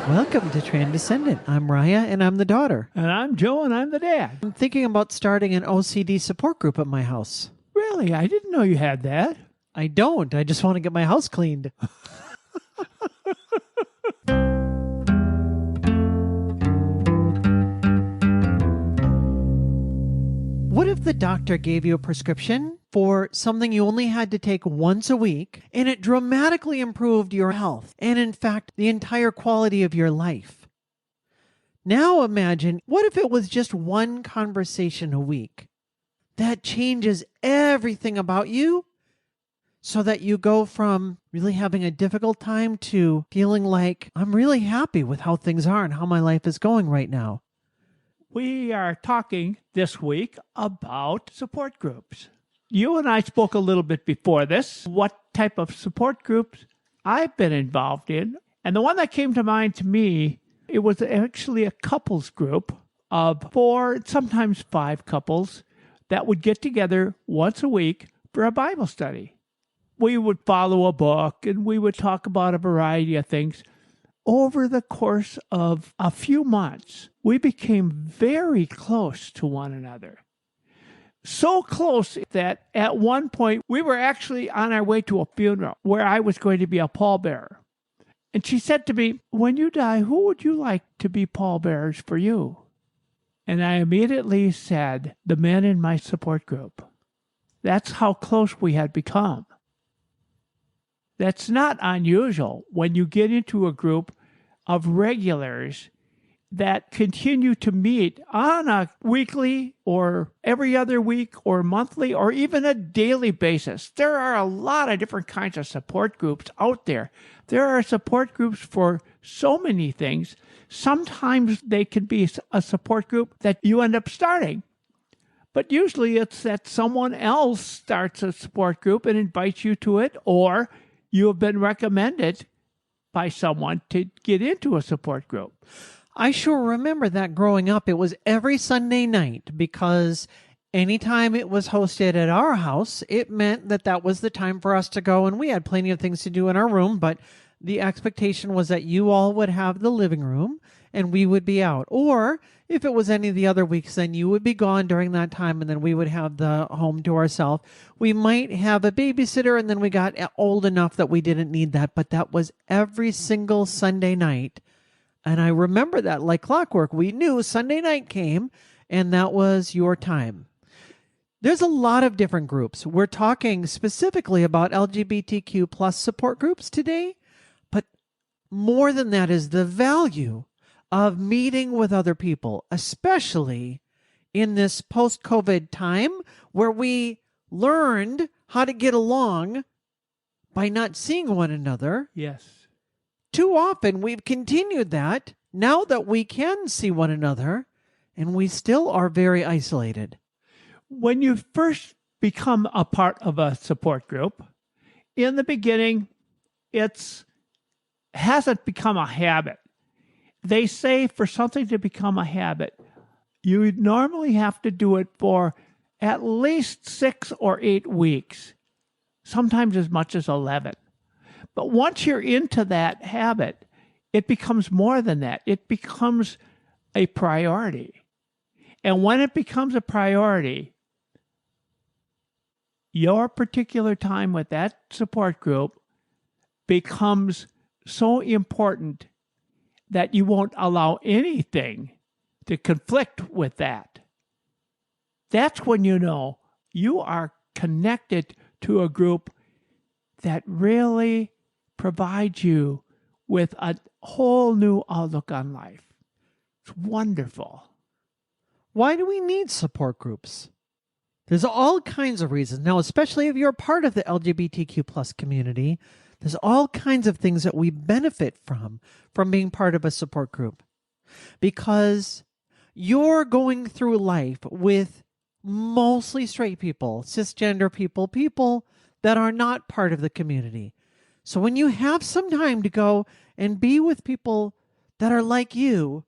Welcome to Transcendent. I'm Raya, and I'm the daughter. And I'm Joe, and I'm the dad. I'm thinking about starting an OCD support group at my house. Really? I didn't know you had that. I don't. I just want to get my house cleaned. What if the doctor gave you a prescription for something you only had to take once a week, and it dramatically improved your health and, in fact, the entire quality of your life? Now imagine, what if it was just one conversation a week? That changes everything about you so that you go from really having a difficult time to feeling like, I'm really happy with how things are and how my life is going right now. We are talking this week about support groups. You and I spoke a little bit before this, what type of support groups I've been involved in. And the one that came to mind to me, it was actually a couples group of 4, sometimes 5 couples that would get together once a week for a Bible study. We would follow a book and we would talk about a variety of things. Over the course of a few months, we became very close to one another. So close that at one point we were actually on our way to a funeral where I was going to be a pallbearer. And she said to me, when you die, who would you like to be pallbearers for you? And I immediately said, the men in my support group. That's how close we had become. That's not unusual when you get into a group of regulars that continue to meet on a weekly or every other week or monthly or even a daily basis. There are a lot of different kinds of support groups out there. There are support groups for so many things. Sometimes they can be a support group that you end up starting. But usually it's that someone else starts a support group and invites you to it, or you have been recommended by someone to get into a support group. I sure remember that growing up. It was every Sunday night because anytime it was hosted at our house, it meant that that was the time for us to go. And we had plenty of things to do in our room, but the expectation was that you all would have the living room and we would be out. Or if it was any of the other weeks, then you would be gone during that time and then we would have the home to ourselves. We might have a babysitter and then we got old enough that we didn't need that, but that was every single Sunday night. And I remember that like clockwork. We knew Sunday night came and that was your time. There's a lot of different groups. We're talking specifically about LGBTQ plus support groups today, but more than that is the value of meeting with other people, especially in this post-COVID time where we learned how to get along by not seeing one another. Yes. Too often we've continued that now that we can see one another, and we still are very isolated. When you first become a part of a support group, in the beginning, it hasn't become a habit. They say for something to become a habit, you normally have to do it for at least 6 or 8 weeks, sometimes as much as 11. But once you're into that habit, it becomes more than that. It becomes a priority. And when it becomes a priority, your particular time with that support group becomes so important that you won't allow anything to conflict with that. That's when you know you are connected to a group that really provides you with a whole new outlook on life. It's wonderful. Why do we need support groups? There's all kinds of reasons. Now, especially if you're part of the LGBTQ plus community, there's all kinds of things that we benefit from being part of a support group. Because you're going through life with mostly straight people, cisgender people, people that are not part of the community. So when you have some time to go and be with people that are like you,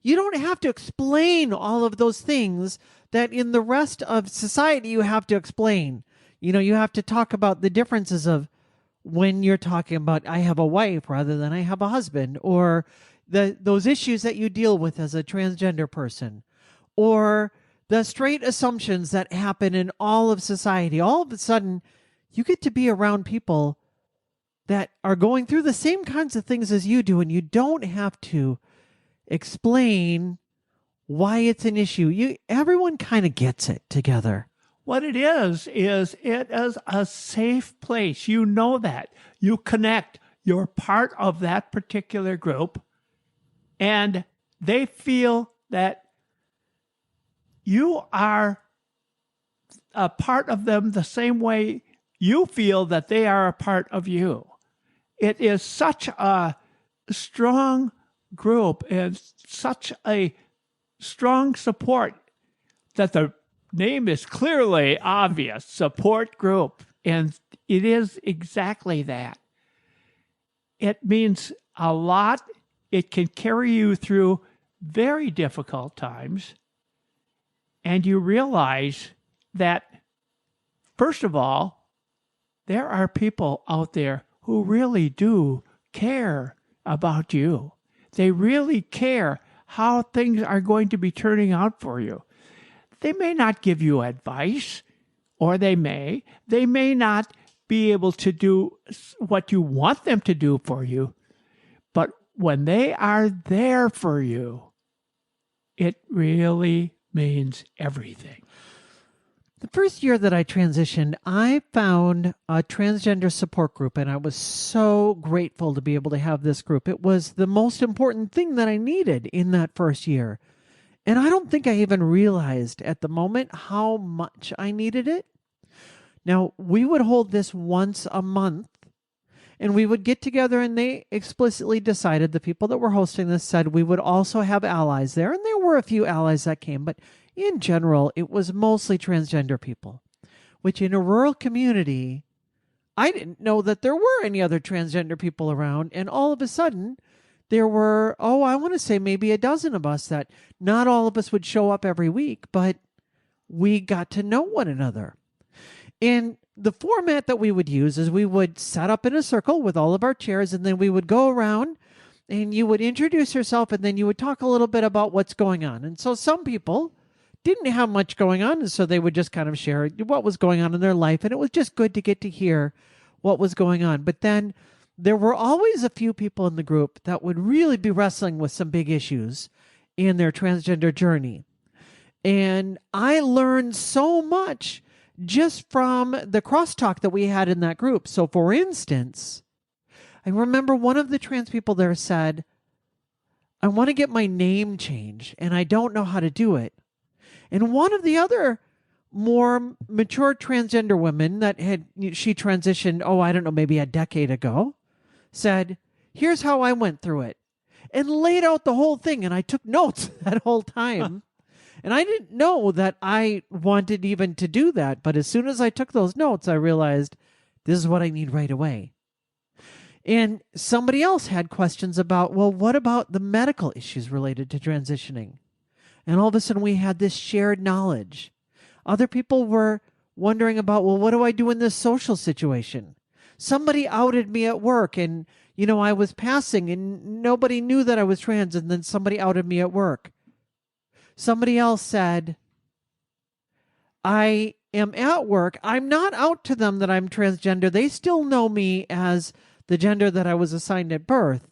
you don't have to explain all of those things that in the rest of society you have to explain. You know, you have to talk about the differences of when you're talking about I have a wife rather than I have a husband, or those issues that you deal with as a transgender person, or the straight assumptions that happen in all of society. All of a sudden, you get to be around people that are going through the same kinds of things as you do, and you don't have to explain why it's an issue. Everyone kind of gets it together. What it is it is a safe place. You know that. You connect. You're part of that particular group, and they feel that you are a part of them the same way you feel that they are a part of you. It is such a strong group and such a strong support that the name is clearly obvious, support group. And it is exactly that. It means a lot. It can carry you through very difficult times. And you realize that, first of all, there are people out there who really do care about you. They really care how things are going to be turning out for you. They may not give you advice, or they may not be able to do what you want them to do for you. But when they are there for you, it really means everything. The first year that I transitioned, I found a transgender support group, and I was so grateful to be able to have this group. It was the most important thing that I needed in that first year. And I don't think I even realized at the moment how much I needed it. Now, we would hold this once a month, and we would get together, and they explicitly decided, the people that were hosting this said we would also have allies there. And there were a few allies that came, but in general, it was mostly transgender people, which in a rural community, I didn't know that there were any other transgender people around. And all of a sudden, there were, I want to say maybe a dozen of us, that not all of us would show up every week, but we got to know one another. And the format that we would use is we would set up in a circle with all of our chairs, and then we would go around and you would introduce yourself, and then you would talk a little bit about what's going on. And so some people didn't have much going on, and so they would just kind of share what was going on in their life, and it was just good to get to hear what was going on. But then there were always a few people in the group that would really be wrestling with some big issues in their transgender journey. And I learned so much just from the crosstalk that we had in that group. So for instance, I remember one of the trans people there said, I want to get my name changed, and I don't know how to do it. And one of the other more mature transgender women she transitioned, I don't know, maybe a decade ago, said, here's how I went through it, and laid out the whole thing. And I took notes that whole time. And I didn't know that I wanted even to do that. But as soon as I took those notes, I realized this is what I need right away. And somebody else had questions about, what about the medical issues related to transitioning? And all of a sudden we had this shared knowledge. Other people were wondering about, what do I do in this social situation? Somebody outed me at work, and, I was passing and nobody knew that I was trans, and then somebody outed me at work. Somebody else said, I am at work. I'm not out to them that I'm transgender. They still know me as the gender that I was assigned at birth.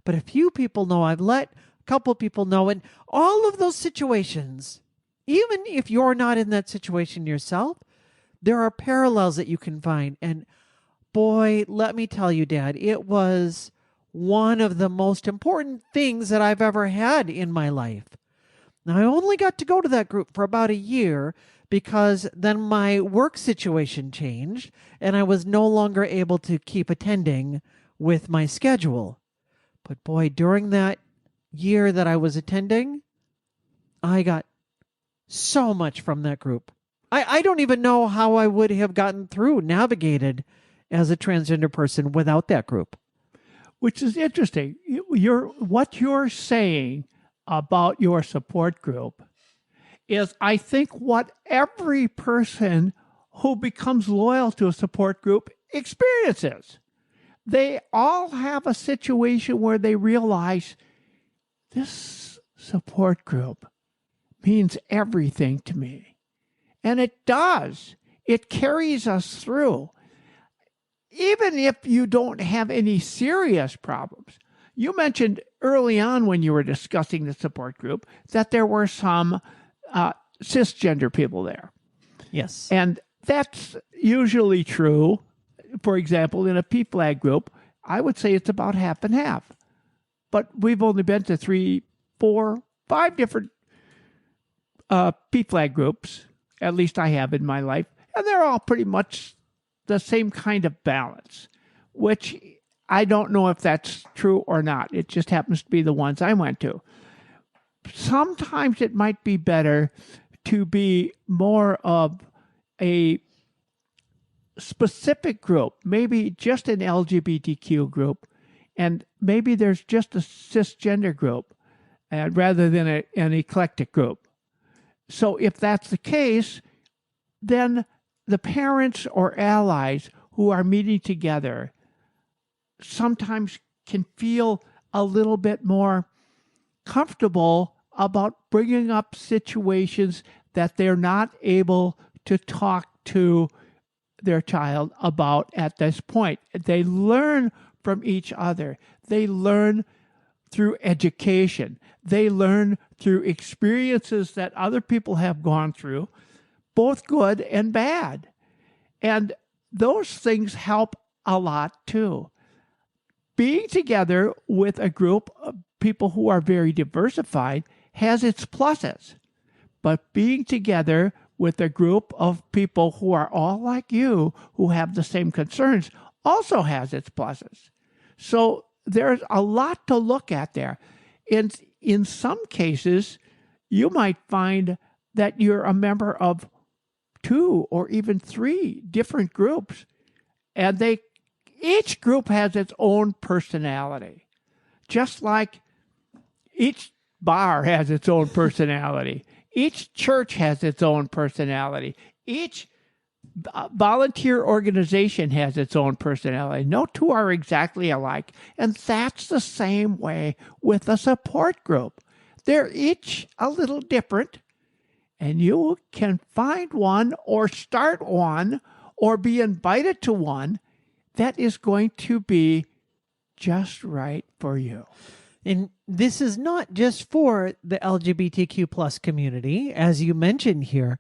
But a few people know. I've let a couple people know. And all of those situations, even if you're not in that situation yourself, there are parallels that you can find. And boy, let me tell you, Dad, it was one of the most important things that I've ever had in my life. Now, I only got to go to that group for about a year because then my work situation changed and I was no longer able to keep attending with my schedule. But boy, during that year that I was attending, I got so much from that group. I don't even know how I would have navigated as a transgender person without that group. Which is interesting. What you're saying about your support group is, I think, what every person who becomes loyal to a support group experiences. They all have a situation where they realize this support group means everything to me. And it does. It carries us through. Even if you don't have any serious problems. You mentioned early on when you were discussing the support group that there were some cisgender people there. Yes. And that's usually true. For example, in a PFLAG group, I would say it's about half and half. But we've only been to 3, 4, 5 different PFLAG groups, at least I have in my life, and they're all pretty much the same kind of balance, which I don't know if that's true or not. It just happens to be the ones I went to. Sometimes it might be better to be more of a specific group, maybe just an LGBTQ group, and maybe there's just a cisgender group rather than an eclectic group. So if that's the case, then the parents or allies who are meeting together sometimes can feel a little bit more comfortable about bringing up situations that they're not able to talk to their child about at this point. They learn from each other. They learn through education. They learn through experiences that other people have gone through, both good and bad. And those things help a lot too. Being together with a group of people who are very diversified has its pluses. But being together with a group of people who are all like you, who have the same concerns, also has its pluses. So there's a lot to look at there. In some cases, you might find that you're a member of 2 or even 3 different groups, and each group has its own personality. Just like each bar has its own personality. Each church has its own personality. Each volunteer organization has its own personality. No two are exactly alike. And that's the same way with a support group. They're each a little different, and you can find one or start one or be invited to one that is going to be just right for you. And this is not just for the LGBTQ plus community, as you mentioned here.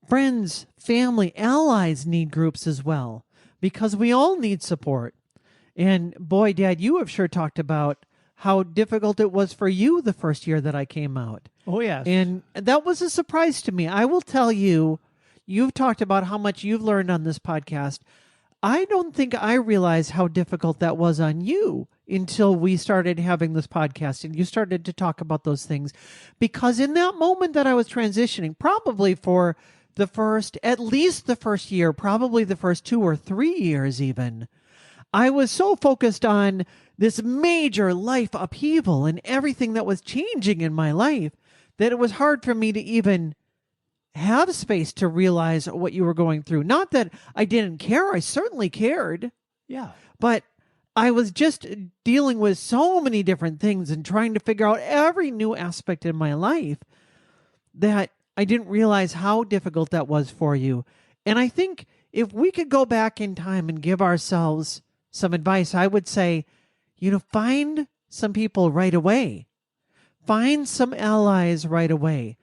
Friends, family, allies need groups as well, because we all need support. And boy, Dad, you have sure talked about how difficult it was for you the first year that I came out. Oh, yes. And that was a surprise to me. I will tell you, you've talked about how much you've learned on this podcast. I don't think I realized how difficult that was on you until we started having this podcast and you started to talk about those things. Because in that moment that I was transitioning, probably for at least the first year, probably the first 2 or 3 years even, I was so focused on this major life upheaval and everything that was changing in my life that it was hard for me to even have space to realize what you were going through. Not that I didn't care. I certainly cared. Yeah. But I was just dealing with so many different things and trying to figure out every new aspect in my life that I didn't realize how difficult that was for you. And I think if we could go back in time and give ourselves some advice, I would say, find some people right away. Find some allies right away.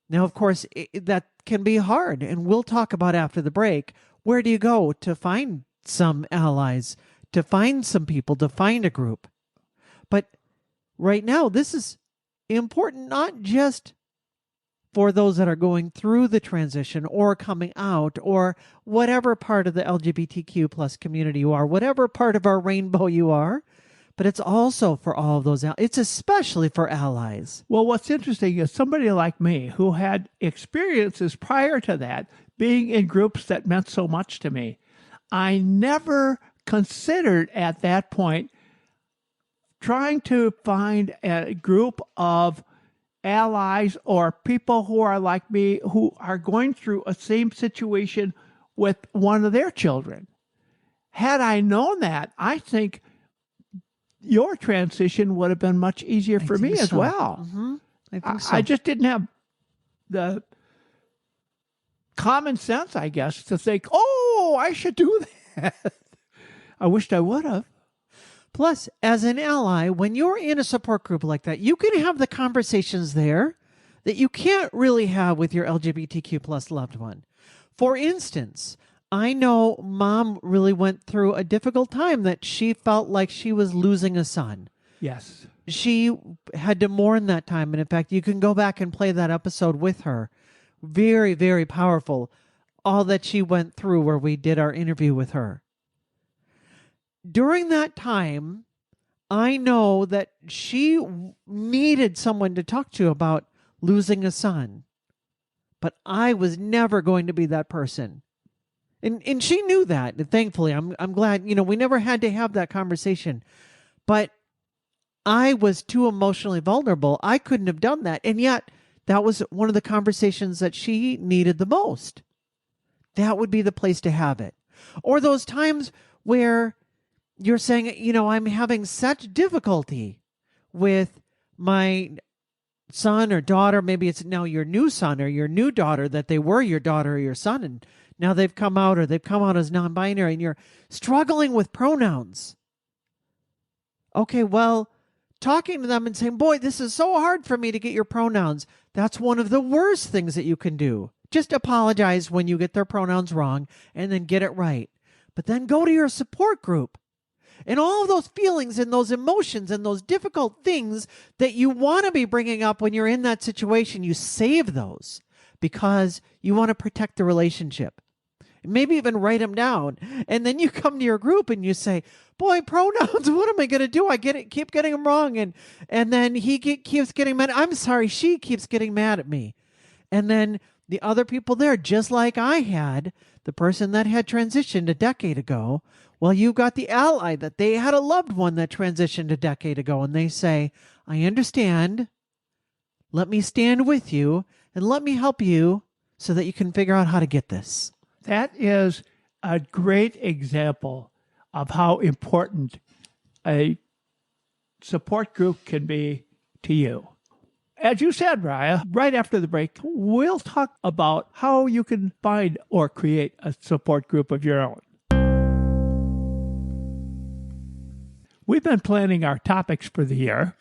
Now, of course, that can be hard, and we'll talk about after the break. Where do you go to find some allies, to find some people, to find a group? But right now, this is important not just for those that are going through the transition or coming out or whatever part of the LGBTQ plus community you are, whatever part of our rainbow you are, but it's also for all of those. It's especially for allies. Well, what's interesting is somebody like me who had experiences prior to that, being in groups that meant so much to me, I never considered at that point trying to find a group of allies or people who are like me who are going through a same situation with one of their children. Had I known that, I think your transition would have been much easier for me as well. Mm-hmm. I think so. I just didn't have the common sense, I guess, to think, oh, I should do that. I wished I would have. Plus, as an ally, when you're in a support group like that, you can have the conversations there that you can't really have with your LGBTQ plus loved one. For instance, I know Mom really went through a difficult time that she felt like she was losing a son. Yes. She had to mourn that time. And in fact, you can go back and play that episode with her. Very, very powerful. All that she went through where we did our interview with her. During that time, I know that she needed someone to talk to about losing a son. But I was never going to be that person. And she knew that. And thankfully, I'm glad, we never had to have that conversation. But I was too emotionally vulnerable. I couldn't have done that. And yet, that was one of the conversations that she needed the most. That would be the place to have it. Or those times where you're saying, I'm having such difficulty with my son or daughter. Maybe it's now your new son or your new daughter, that they were your daughter or your son, and now they've come out as non-binary, and you're struggling with pronouns. Okay, well, talking to them and saying, boy, this is so hard for me to get your pronouns. That's one of the worst things that you can do. Just apologize when you get their pronouns wrong and then get it right. But then go to your support group. And all of those feelings and those emotions and those difficult things that you want to be bringing up when you're in that situation, you save those because you want to protect the relationship. Maybe even write them down. And then you come to your group and you say, boy, pronouns, what am I going to do? Keep getting them wrong. And then keeps getting mad. I'm sorry, she keeps getting mad at me. And then the other people there, just like I had, the person that had transitioned a decade ago, well, you got the ally that they had a loved one that transitioned a decade ago, and they say, I understand. Let me stand with you and let me help you so that you can figure out how to get this. That is a great example of how important a support group can be to you. As you said, Raya, right after the break, we'll talk about how you can find or create a support group of your own. We've been planning our topics for the year.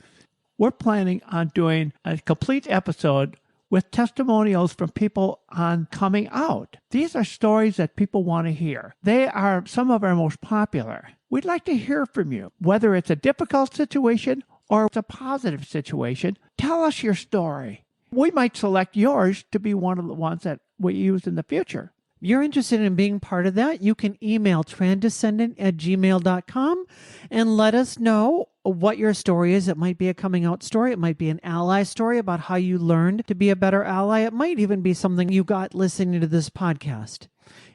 We're planning on doing a complete episode with testimonials from people on coming out. These are stories that people want to hear. They are some of our most popular. We'd like to hear from you, whether it's a difficult situation or it's a positive situation. Tell us your story. We might select yours to be one of the ones that we use in the future. If you're interested in being part of that, you can email transcendent@gmail.com and let us know what your story is. It might be a coming out story. It might be an ally story about how you learned to be a better ally. It might even be something you got listening to this podcast.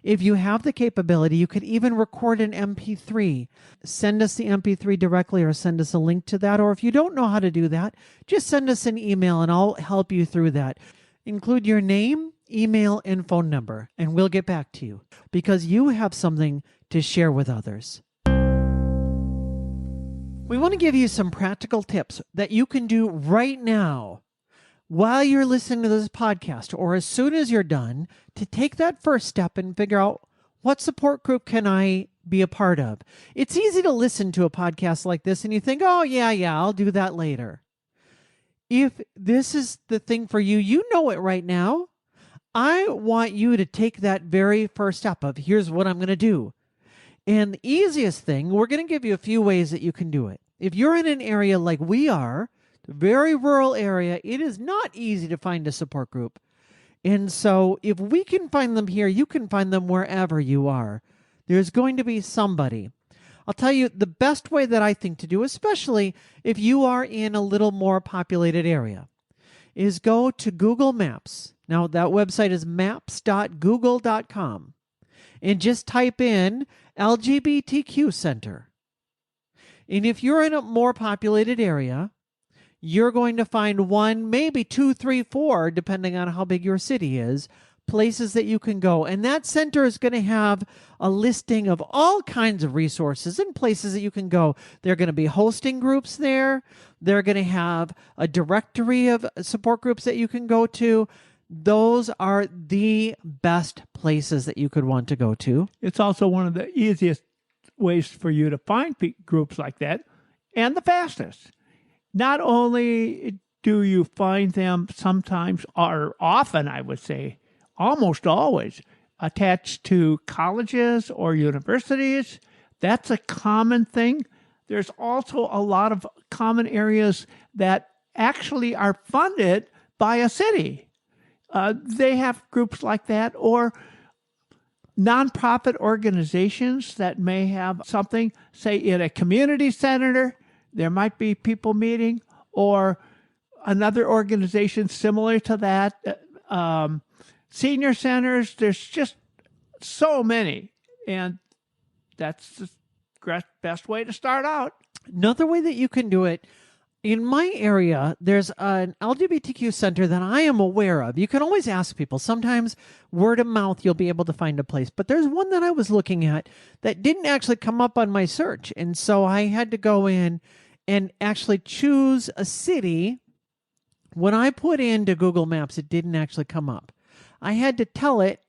If you have the capability, you could even record an MP3. Send us the MP3 directly or send us a link to that. Or if you don't know how to do that, just send us an email and I'll help you through that. Include your name, email, and phone number, and we'll get back to you because you have something to share with others. We want to give you some practical tips that you can do right now while you're listening to this podcast or as soon as you're done to take that first step and figure out what support group can I be a part of. It's easy to listen to a podcast like this and you think, oh, yeah, I'll do that later. If this is the thing for you, you know it right now. I want you to take that very first step of here's what I'm going to do. And the easiest thing, we're going to give you a few ways that you can do it. If you're in an area like we are, a very rural area, it is not easy to find a support group. And so if we can find them here, you can find them wherever you are. There's going to be somebody. I'll tell you the best way that I think to do, especially if you are in a little more populated area, is go to Google Maps. Now, that website is maps.google.com. And just type in LGBTQ Center. And if you're in a more populated area, you're going to find one, maybe 2, 3, 4, depending on how big your city is, places that you can go. And that center is going to have a listing of all kinds of resources and places that you can go. They're going to be hosting groups there. They're going to have a directory of support groups that you can go to. Those are the best places that you could want to go to. It's also one of the easiest ways for you to find groups like that, and the fastest. Not only do you find them sometimes, or often, I would say, almost always, attached to colleges or universities. That's a common thing. There's also a lot of common areas that actually are funded by a city. They have groups like that, or nonprofit organizations that may have something, say in a community center, there might be people meeting, or another organization similar to that. Senior centers, there's just so many, and that's the best way to start out. Another way that you can do it, in my area, there's an LGBTQ center that I am aware of. You can always ask people. Sometimes word of mouth, you'll be able to find a place. But there's one that I was looking at that didn't actually come up on my search. And so I had to go in and actually choose a city. When I put into Google Maps, it didn't actually come up. I had to tell it,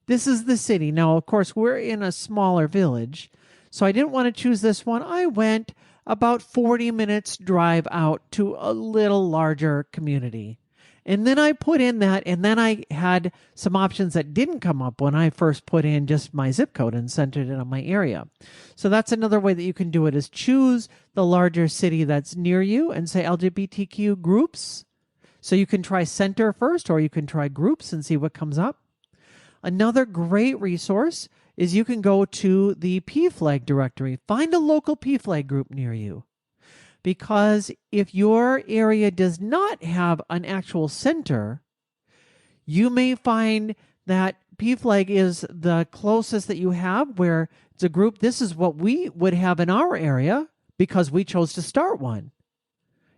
this is the city. Now, of course, we're in a smaller village, so I didn't want to choose this one. I went about 40 minutes drive out to a little larger community. And then I put in that, and then I had some options that didn't come up when I first put in just my zip code and centered it on my area. So that's another way that you can do it, is choose the larger city that's near you and say LGBTQ groups. So you can try center first, or you can try groups and see what comes up. Another great resource is you can go to the PFLAG directory. Find a local PFLAG group near you. Because if your area does not have an actual center, you may find that PFLAG is the closest that you have, where it's a group. This is what we would have in our area because we chose to start one.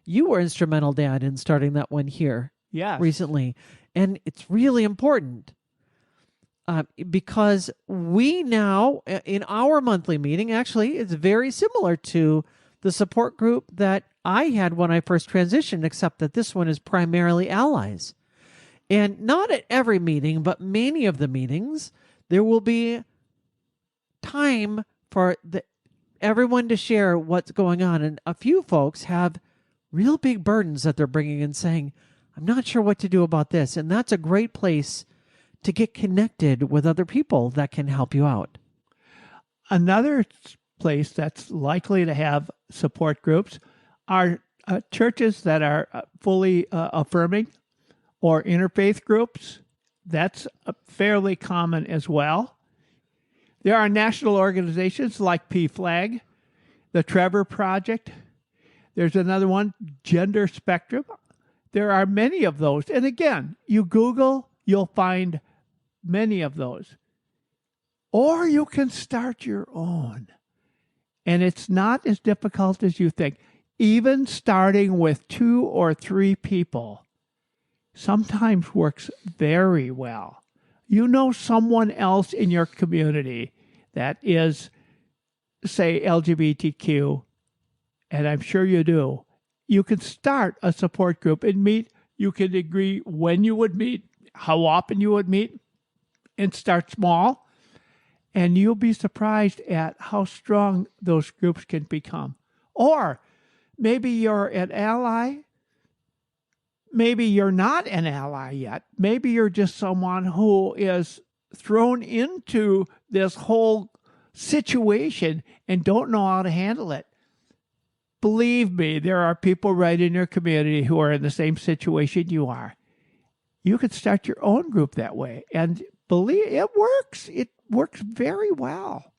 You were instrumental, Dad, in starting that one here recently. And it's really important. Because we now, in our monthly meeting, actually, it's very similar to the support group that I had when I first transitioned, except that this one is primarily allies. And not at every meeting, but many of the meetings, there will be time for everyone to share what's going on. And a few folks have real big burdens that they're bringing in, saying, I'm not sure what to do about this. And that's a great place to get connected with other people that can help you out. Another place that's likely to have support groups are churches that are fully affirming, or interfaith groups. That's fairly common as well. There are national organizations like PFLAG, the Trevor Project. There's another one, Gender Spectrum. There are many of those. And again, you Google, you'll find many of those. Or you can start your own. And it's not as difficult as you think. Even starting with 2 or 3 people sometimes works very well. You know someone else in your community that is, say, LGBTQ, and I'm sure you do. You can start a support group and meet. You can agree when you would meet, how often you would meet, and start small. And you'll be surprised at how strong those groups can become. Or maybe you're an ally. Maybe you're not an ally yet. Maybe you're just someone who is thrown into this whole situation and don't know how to handle it. Believe me, there are people right in your community who are in the same situation you are. You could start your own group that way. And believe it works. It works very well.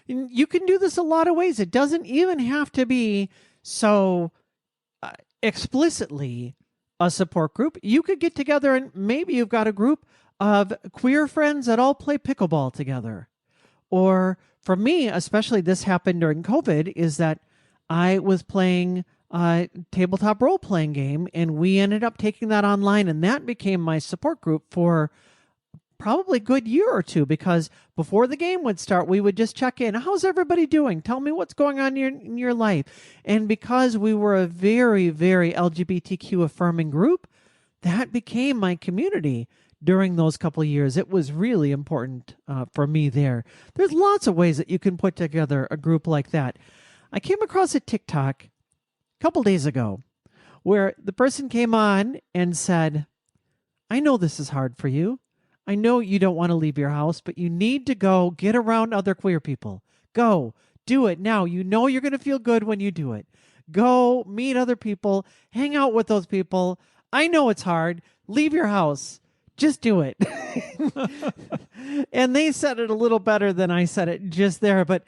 And you can do this a lot of ways. It doesn't even have to be so explicitly a support group. You could get together and maybe you've got a group of queer friends that all play pickleball together. Or for me, especially this happened during COVID, is that I was playing a tabletop role-playing game, and we ended up taking that online, and that became my support group for probably good year or two, because before the game would start, we would just check in. How's everybody doing? Tell me what's going on in your life. And because we were a very, very LGBTQ affirming group, that became my community during those couple of years. It was really important for me there. There's lots of ways that you can put together a group like that. I came across a TikTok a couple days ago where the person came on and said, I know this is hard for you. I know you don't want to leave your house, but you need to go get around other queer people. Go, do it now. You know you're going to feel good when you do it. Go meet other people, hang out with those people. I know it's hard. Leave your house. Just do it. And they said it a little better than I said it just there, but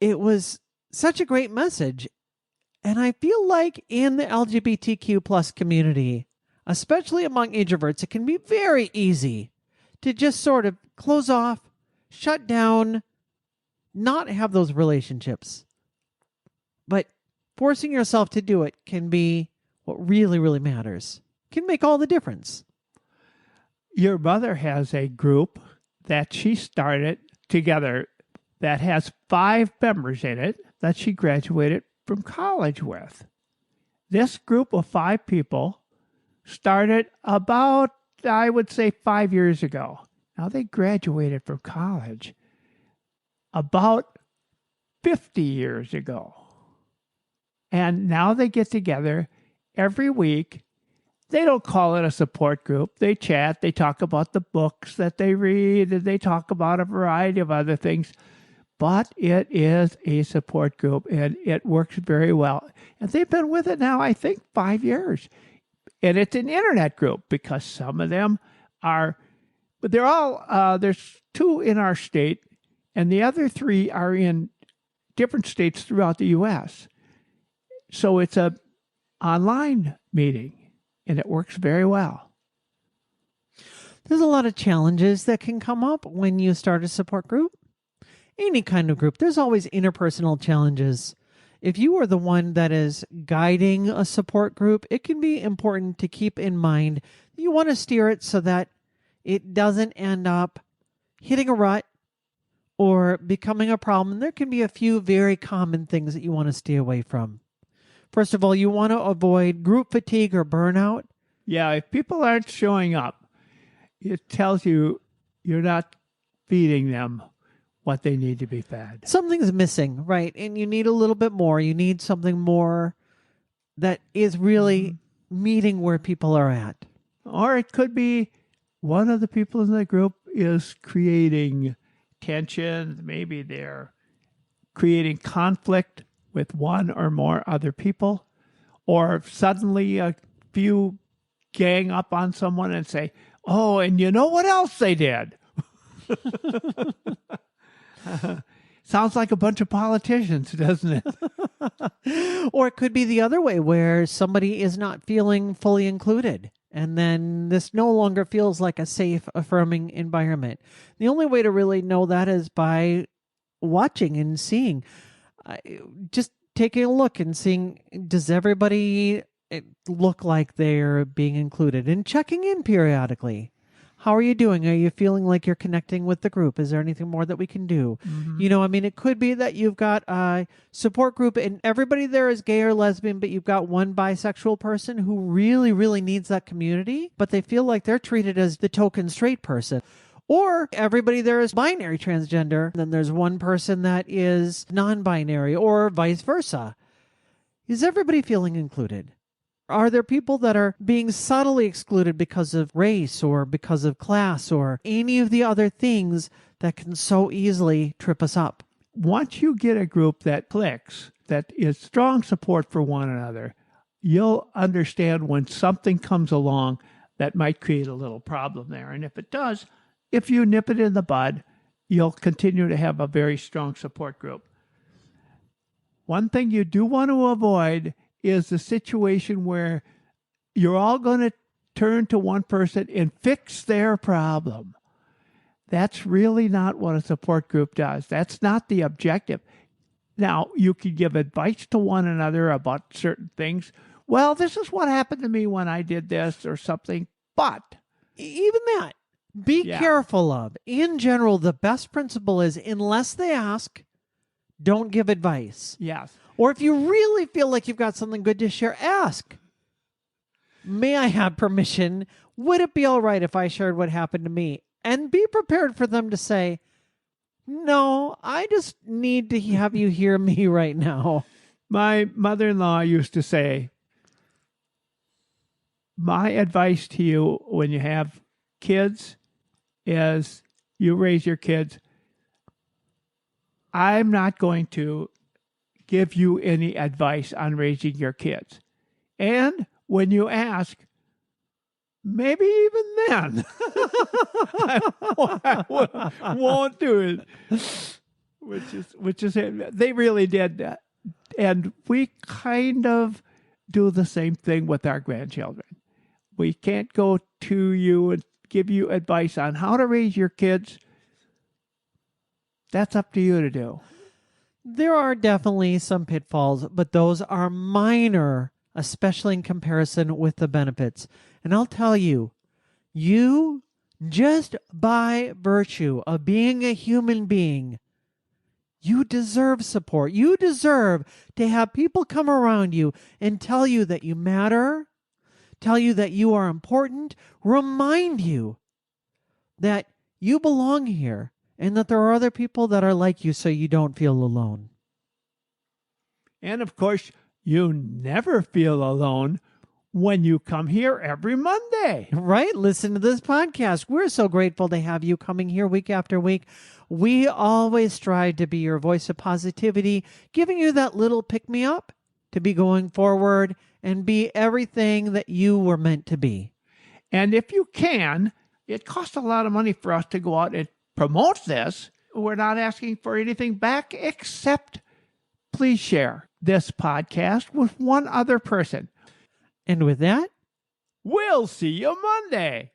it was such a great message. And I feel like in the LGBTQ plus community, especially among introverts, it can be very easy to just sort of close off, shut down, not have those relationships. But forcing yourself to do it can be what really, really matters. Can make all the difference. Your mother has a group that she started together that has 5 members in it that she graduated from college with. This group of 5 people started about, I would say, 5 years ago. Now they graduated from college about 50 years ago. And now they get together every week. They don't call it a support group. They chat, they talk about the books that they read, and they talk about a variety of other things. But it is a support group, and it works very well. And they've been with it now, I think, 5 years. And it's an internet group because some of them are, but they're all, there's 2 in our state, and the other 3 are in different states throughout the U.S. So it's a online meeting, and it works very well. There's a lot of challenges that can come up when you start a support group. Any kind of group, there's always interpersonal challenges. If you are the one that is guiding a support group, it can be important to keep in mind that you want to steer it so that it doesn't end up hitting a rut or becoming a problem. There can be a few very common things that you want to stay away from. First of all, you want to avoid group fatigue or burnout. Yeah, if people aren't showing up, it tells you you're not feeding them what they need to be fed. Something's missing, right? And you need a little bit more. You need something more that is really meeting where people are at. Or it could be one of the people in the group is creating tension. Maybe they're creating conflict with one or more other people. Or suddenly a few gang up on someone and say, oh, and you know what else they did? Sounds like a bunch of politicians, doesn't it? Or it could be the other way, where somebody is not feeling fully included, and then this no longer feels like a safe, affirming environment. The only way to really know that is by watching and seeing. Just taking a look and seeing, does everybody look like they're being included, and checking in periodically. How are you doing? Are you feeling like you're connecting with the group? Is there anything more that we can do? Mm-hmm. You know, I mean, it could be that you've got a support group and everybody there is gay or lesbian, but you've got one bisexual person who really, really needs that community, but they feel like they're treated as the token straight person. Or everybody there is binary transgender, then there's one person that is non-binary, or vice versa. Is everybody feeling included? Are there people that are being subtly excluded because of race or because of class or any of the other things that can so easily trip us up? Once you get a group that clicks, that is strong support for one another, you'll understand when something comes along that might create a little problem there. And if it does, if you nip it in the bud, you'll continue to have a very strong support group. One thing you do want to avoid is the situation where you're all going to turn to one person and fix their problem. That's really not what a support group does. That's not the objective. Now, you can give advice to one another about certain things. Well, this is what happened to me when I did this or something. But even that, Be Yeah. careful of. In general, the best principle is unless they ask, don't give advice. Yes. Or if you really feel like you've got something good to share, ask. May I have permission? Would it be all right if I shared what happened to me? And be prepared for them to say, no, I just need to have you hear me right now. My mother-in-law used to say, my advice to you when you have kids is you raise your kids. I'm not going to give you any advice on raising your kids. And when you ask, maybe even then, I won't do it. Which is it. They really did that. And we kind of do the same thing with our grandchildren. We can't go to you and give you advice on how to raise your kids. That's up to you to do. There are definitely some pitfalls, but those are minor, especially in comparison with the benefits. And I'll tell you, you, just by virtue of being a human being, you deserve support. You deserve to have people come around you and tell you that you matter, tell you that you are important, remind you that you belong here and that there are other people that are like you so you don't feel alone. And of course, you never feel alone when you come here every Monday. Right? Listen to this podcast. We're so grateful to have you coming here week after week. We always strive to be your voice of positivity, giving you that little pick-me-up to be going forward and be everything that you were meant to be. And if you can, it costs a lot of money for us to go out and promote this. We're not asking for anything back except please share this podcast with one other person. And with that, We'll see you Monday.